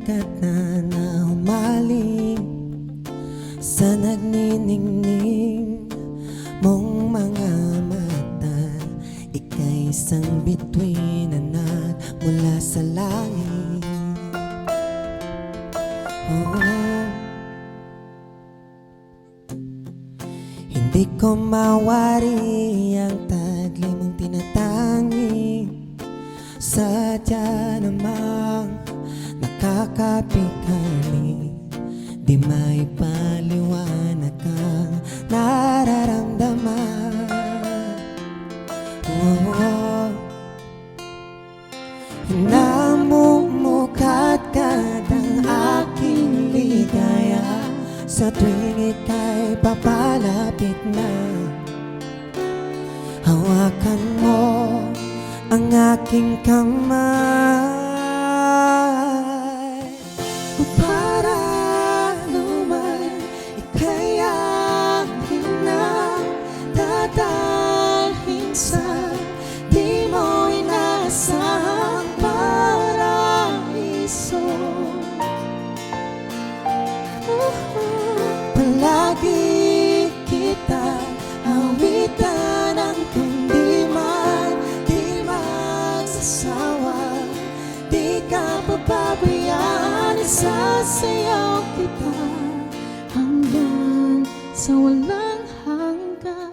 sikat na humaling sa nagniningning mong mga mata. Ika'y isang bituin na nagmula sa langit. Oh, hindi ko mawari ang taglay mong tinatangi. Sadya namang nakakapikali, di may paliwanag kang nararamdaman. Oh, namumukhat ka ng aking ligaya sa tuwing ika'y papalapit na. Hawakan mo ang aking kamay. Para naman ika'y akin na dadalhin sa di mo inasahang paraiso. Palagi kita awitan ng kundi man di magsasawa. Di ka papabayaan, isasayaw kita hanggang sa walang hanggan.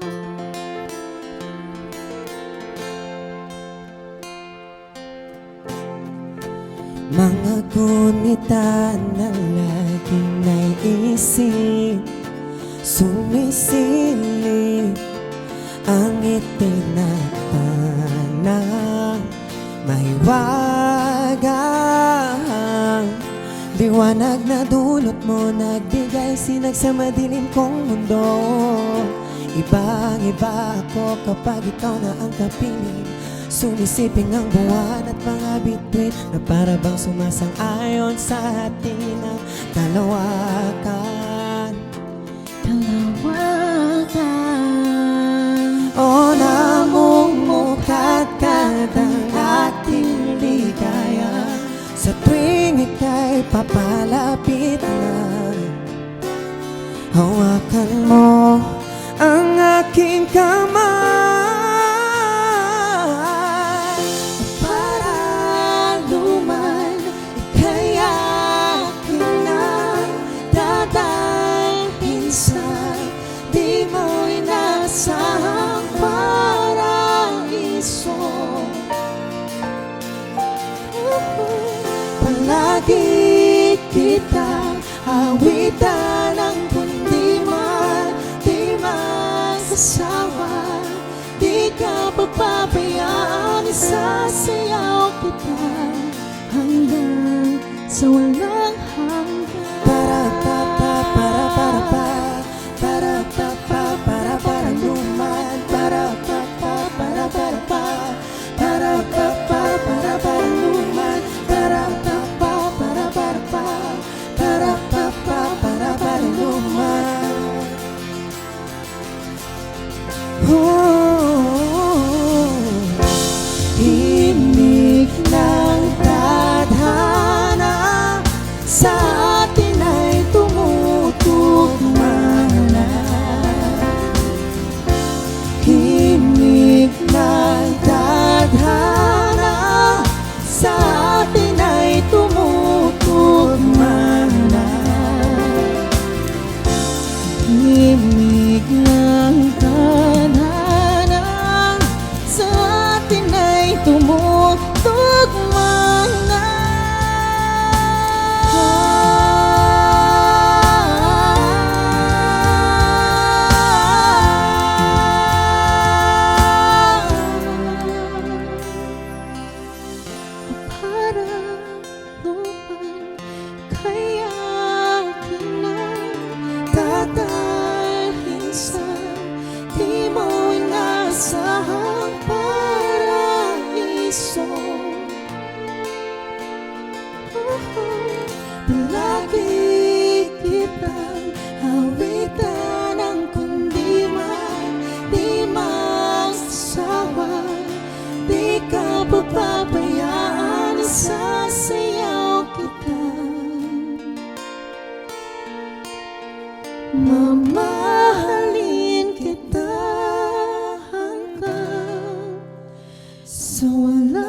Mga gunita na laging naiisip, sumisilip ang itinatana. Mahiwagang liwanag na dulot mo, nagbigay sinag sa madilim kong mundo. Ibang-iba ako kapag ikaw na ang kapiling. Sumisiping ang buwan at mga bituin na para bang sumasang-ayon sa atin ang kalawakan. O namumukhat ka ng ating ligaya sa tuwing ika'y papalapit na. Hawakan mo ang aking kamay. Para luman ika'y akin na dadalhin sa di mo inasahang paraiso. Palagi kita awitan ng kundi man di magsasawa. Di ka papabayaan, isasayaw kita hanggang sa walang hanggan. Para luman, para luman, para luman. Himig ng tadhana sa atin ay tumutugma na. Himig ng tadhana sa atin ay tumutugma na. Himig ng tadhana sa atin ay tumutugma na. Para luman kaya akin na dadalhin sa di mo inasahang paraiso. Palagi kitang awitan ng kundi man di magsasawa. Di ka papabayaan, isasayaw kita Sa wala